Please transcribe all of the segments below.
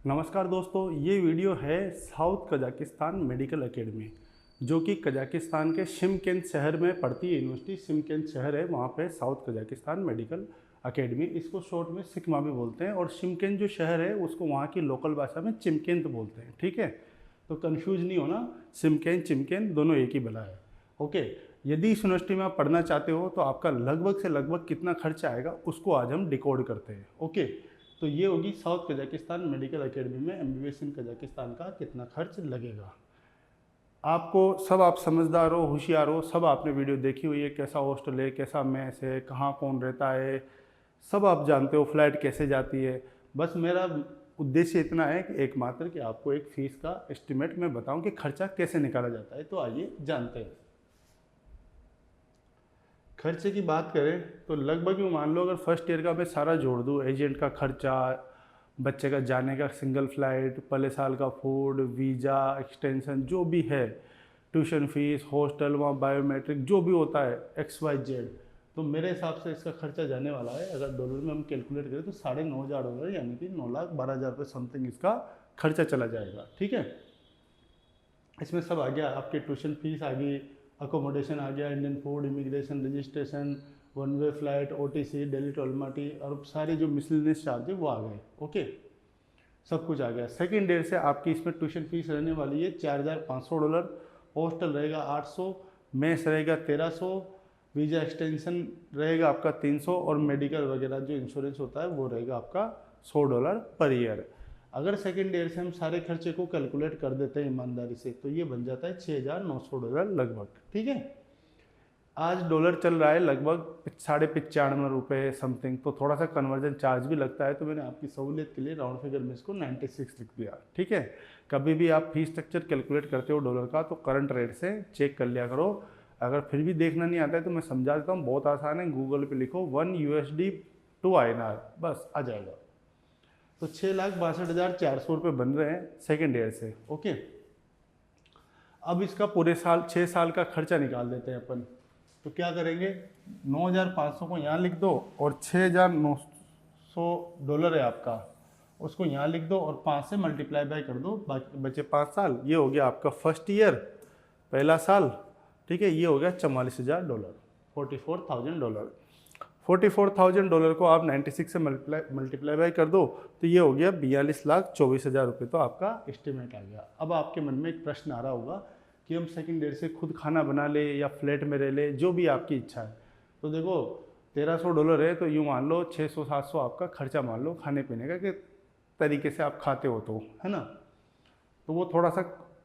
नमस्कार दोस्तों, ये वीडियो है साउथ कजाकिस्तान मेडिकल एकेडमी, जो कि कजाकिस्तान के शिमकेंत शहर में पड़ती है। यूनिवर्सिटी शिमकेंत शहर है, वहाँ पे साउथ कजाकिस्तान मेडिकल एकेडमी, इसको शॉर्ट में सिकमा भी बोलते हैं। और शिमकेंत जो शहर है उसको वहाँ की लोकल भाषा में चिमकेंत बोलते हैं। ठीक है, तो कन्फ्यूज नहीं होना, शिमकेंत चिमकेंत दोनों एक ही बला है। ओके, यदि इस यूनिवर्सिटी में आप पढ़ना चाहते हो तो आपका लगभग से लगभग कितना खर्चा आएगा उसको आज हम डिकोड करते हैं। ओके, तो ये होगी साउथ कजाकिस्तान मेडिकल एकेडमी में एमबीबीएस इन कजाकिस्तान का कितना खर्च लगेगा। आपको सब, आप समझदार हो, होशियार हो, सब आपने वीडियो देखी हुई है, कैसा हॉस्टल है, कैसा मेस है, कहाँ कौन रहता है, सब आप जानते हो, फ्लाइट कैसे जाती है। बस मेरा उद्देश्य इतना है कि एकमात्र कि आपको एक फ़ीस का एस्टिमेट मैं बताऊं कि खर्चा कैसे निकाला जाता है। तो आइए जानते हैं। खर्चे की बात करें तो लगभग यूँ मान लो, अगर फर्स्ट ईयर का मैं सारा जोड़ दूँ, एजेंट का खर्चा, बच्चे का जाने का सिंगल फ्लाइट, पहले साल का फूड, वीज़ा, एक्सटेंशन जो भी है, ट्यूशन फीस, हॉस्टल, वहाँ बायोमेट्रिक जो भी होता है, XYZ, तो मेरे हिसाब से इसका खर्चा जाने वाला है, अगर डॉलर में हम कैलकुलेट करें तो $9,500, यानी कि 9,12,000 रुपये समथिंग इसका खर्चा चला जाएगा। ठीक है, इसमें सब आ गया, आपकी ट्यूशन फीस आ गई, अकोमोडेशन आ गया, Indian food, immigration, registration, one way flight, OTC, Delhi to Almaty, और सारी जो मिसलेनियस चार्ज है वो आ गए। ओके, सब कुछ आ गया। सेकेंड ईयर से आपकी इसमें ट्यूशन फीस रहने वाली है $4,500, हॉस्टल रहेगा 800, मेस रहेगा 1300, वीज़ा एक्सटेंशन रहेगा आपका 300, और मेडिकल वगैरह जो इंश्योरेंस होता है वो रहेगा आपका $100 पर ईयर। अगर सेकेंड ईयर से हम सारे खर्चे को कैलकुलेट कर देते हैं ईमानदारी से तो ये बन जाता है $6,900 लगभग। ठीक है, आज डॉलर चल रहा है लगभग 95.5 समथिंग, तो थोड़ा सा कन्वर्जन चार्ज भी लगता है, तो मैंने आपकी सहूलियत के लिए राउंड फिगर में इसको 96 लिख दिया। ठीक है, कभी भी आप फीस स्ट्रक्चर कैलकुलेट करते हो डॉलर का तो करंट रेट से चेक कर लिया करो। अगर फिर भी देखना नहीं आता है तो मैं समझा देता हूँ, बहुत आसान है, गूगल पे लिखो 1 USD to INR, बस आ जाएगा। तो 6,62,400 रुपये बन रहे हैं सेकेंड ईयर से। ओके, अब इसका पूरे साल 6 साल का खर्चा निकाल देते हैं अपन। तो क्या करेंगे, 9,500 को यहाँ लिख दो, और $6,900 है आपका, उसको यहाँ लिख दो और 5 से मल्टीप्लाई बाय कर दो, बाकी बचे 5 साल। ये हो गया आपका फर्स्ट ईयर, पहला साल। ठीक है, ये हो गया $44,000, $44,000। $44,000 को आप 96 से मल्टीप्लाई बाय कर दो तो ये हो गया 42,24,000 रुपये। तो आपका एस्टिमेट आ गया। अब आपके मन में एक प्रश्न आ रहा होगा कि हम सेकेंड ईयर से खुद खाना बना ले या फ्लैट में रह ले, जो भी आपकी इच्छा है। तो देखो, $1,300 है तो यूँ मान लो 600-700 आपका खर्चा मान लो खाने पीने का, कि तरीके से आप खाते हो तो, है ना। तो वो थोड़ा सा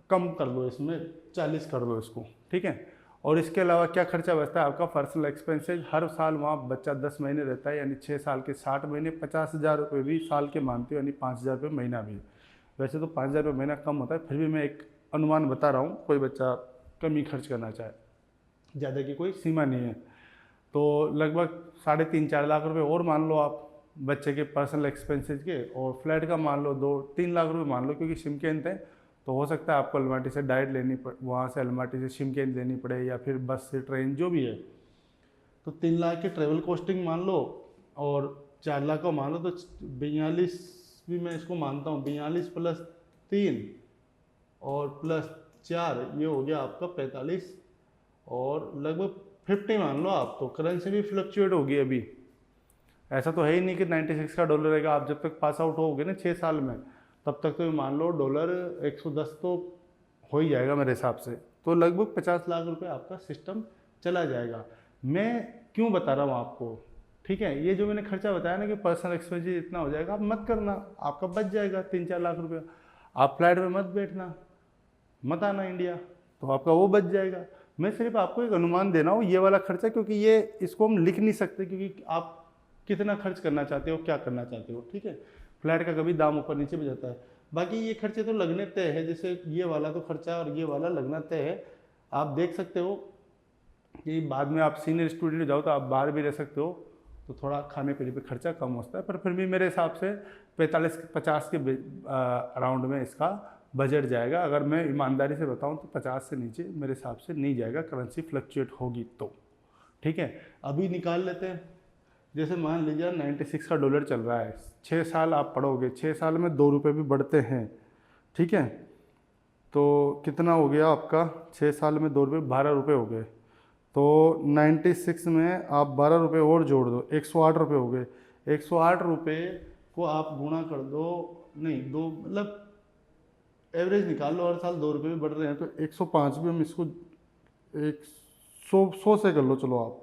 कम कर दो, इसमें 40 कर दो इसको। ठीक है, और इसके अलावा क्या खर्चा बचता है आपका, पर्सनल एक्सपेंसेज। हर साल वहाँ बच्चा 10 महीने रहता है, यानी 6 साल के 60 महीने, 50,000 रुपये भी साल के मानते हो, यानी 5,000 रुपये महीना भी। वैसे तो 5,000 रुपये महीना कम होता है, फिर भी मैं एक अनुमान बता रहा हूँ, कोई बच्चा कम ही खर्च करना चाहे, ज़्यादा की कोई सीमा नहीं है। तो लगभग 3.5-4 लाख रुपये और मान लो आप बच्चे के पर्सनल एक्सपेंसेज के, और फ्लैट का मान लो 2-3 लाख रुपये मान लो, क्योंकि शिमकेंत है तो हो सकता है आपको अलमाटी से डायरेक्ट लेनी पड़े, वहाँ से अलमाटी से शिमकेंत लेनी पड़े, या फिर बस से ट्रेन, जो भी है। तो 3 लाख की ट्रेवल कॉस्टिंग मान लो, और 4 लाख का मान लो, तो 42 भी मैं इसको मानता हूँ, 42 + 3 और +4, ये हो गया आपका 45, और लगभग 50 मान लो आप। तो करेंसी भी फ्लक्चुएट होगी अभी, ऐसा तो है ही नहीं कि 96 का डॉलर रहेगा। आप जब तक पास आउट होगे ना 6 साल में, तब तक तो मान लो डॉलर 110 तो हो ही जाएगा मेरे हिसाब से। तो लगभग 50 लाख रुपए आपका सिस्टम चला जाएगा। मैं क्यों बता रहा हूँ आपको, ठीक है, ये जो मैंने खर्चा बताया ना कि पर्सनल एक्सपेंसेस इतना हो जाएगा, आप मत करना, आपका बच जाएगा 3-4 लाख रुपये। आप फ्लाइट में मत बैठना, मत आना इंडिया, तो आपका वो बच जाएगा। मैं सिर्फ आपको एक अनुमान दे रहा हूँ ये वाला खर्चा, क्योंकि ये इसको हम लिख नहीं सकते, क्योंकि आप कितना खर्च करना चाहते हो, क्या करना चाहते हो। ठीक है, फ्लैट का कभी दाम ऊपर नीचे भी जाता है। बाकी ये खर्चे तो लगने तय है, जैसे ये वाला तो खर्चा और ये वाला लगना तय है। आप देख सकते हो कि बाद में आप सीनियर स्टूडेंट हो जाओ तो आप बाहर भी रह सकते हो, तो थोड़ा खाने पीने पे खर्चा कम होता है, पर फिर भी मेरे हिसाब से 45-50 के अराउंड में इसका बजट जाएगा। अगर मैं ईमानदारी से बताऊं तो 50 से नीचे मेरे हिसाब से नहीं जाएगा, करेंसी फ्लक्चुएट होगी तो। ठीक है, अभी निकाल लेते हैं। जैसे मान लीजिए 96 का डॉलर चल रहा है, 6 साल आप पढ़ोगे, 6 साल में 2 रुपये भी बढ़ते हैं, ठीक है। तो कितना हो गया आपका, 6 साल में 2 रुपये 12 रुपये हो गए। तो 96 में आप 12 रुपये और जोड़ दो, 108 रुपये हो गए। 108 रुपये को आप गुणा कर दो, नहीं दो मतलब एवरेज निकाल लो, हर साल 2 रुपये भी बढ़ रहे हैं, तो 105 भी हम इसको 100 से कर लो, चलो आप,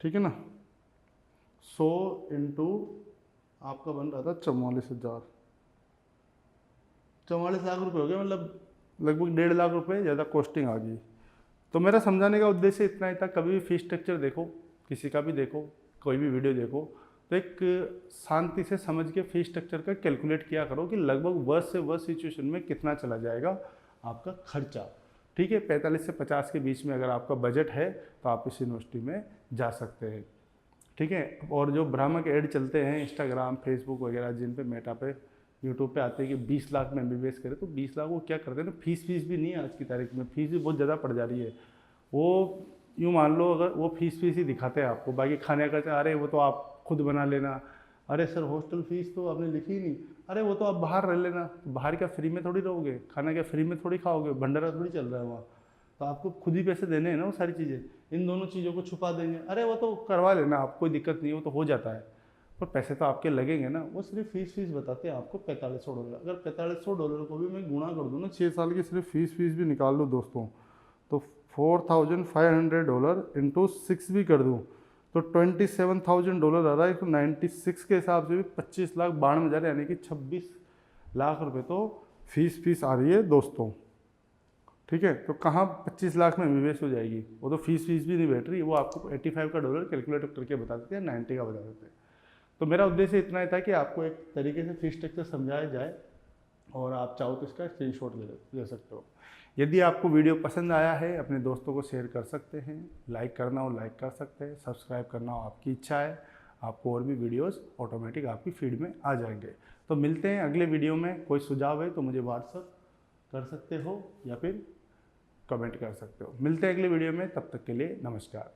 ठीक है ना। 100 इंटू आपका बन रहा था 44,000, 44 लाख रुपये हो गए, मतलब लगभग 1.5 लाख रुपये ज़्यादा कॉस्टिंग आ गई। तो मेरा समझाने का उद्देश्य इतना ही था, कभी भी फीस स्ट्रक्चर देखो, किसी का भी देखो, कोई भी वीडियो देखो, तो एक शांति से समझ के फीस स्ट्रक्चर का कैलकुलेट किया करो कि लगभग वर्ष से वर्ष सिचुएशन में कितना चला जाएगा आपका खर्चा, ठीक है। 45 से 50 के बीच में अगर आपका बजट है तो आप इस यूनिवर्सिटी में जा सकते हैं, ठीक है। और जो भ्रामक ऐड चलते हैं इंस्टाग्राम, फेसबुक वगैरह, जिन पे मेटा पे, यूट्यूब पे आते हैं कि 20 लाख में MBBS करें, तो 20 लाख वो क्या करते हैं ना, फीस भी नहीं है आज की तारीख में, फीस भी बहुत ज़्यादा पड़ जा रही है। वो यूँ मान लो अगर वो फीस ही दिखाते हैं आपको, बाकी खाने का अरे वो तो आप खुद बना लेना, अरे सर हॉस्टल फीस तो आपने लिखी ही नहीं, अरे वो तो आप बाहर रह लेना, तो बाहर क्या फ्री में थोड़ी रहोगे, खाना क्या फ्री में थोड़ी खाओगे, भंडारा थोड़ी चल रहा है वहाँ, तो आपको खुद ही पैसे देने हैं ना वो सारी चीज़ें। इन दोनों चीज़ों को छुपा देंगे, अरे वो तो करवा लेना आप, कोई दिक्कत नहीं है, वो तो हो जाता है, पर पैसे तो आपके लगेंगे ना। वो सिर्फ फीस बताते हैं आपको $4500। अगर $4500 को भी मैं गुणा कर दूँ ना 6 साल की सिर्फ फीस भी निकाल लूँ दोस्तों, तो $4500 इंटू 6 भी कर दूँ तो $27,000 आ रहा है। तो 96 के हिसाब से भी 25 लाख 92,000, यानी कि 26 लाख रुपए तो फीस आ रही है दोस्तों, ठीक है। तो कहाँ 25 लाख में MBBS हो जाएगी, वो तो फीस भी नहीं बैठ रही, वो आपको 85 का डॉलर कैलकुलेट करके बता देते हैं, 90 का बता देते हैं। तो मेरा उद्देश्य इतना ही था कि आपको एक तरीके से फीस स्ट्रक्चर समझाया जाए, और आप चाहो तो इसका स्क्रीनशॉट ले सकते हो। यदि आपको वीडियो पसंद आया है, अपने दोस्तों को शेयर कर सकते हैं, लाइक करना हो लाइक कर सकते हैं, सब्सक्राइब करना हो आपकी इच्छा है, आपको और भी वीडियोस ऑटोमेटिक आपकी फीड में आ जाएंगे। तो मिलते हैं अगले वीडियो में। कोई सुझाव है तो मुझे व्हाट्सअप कर सकते हो या फिर कमेंट कर सकते हो। मिलते हैं अगले वीडियो में, तब तक के लिए नमस्कार।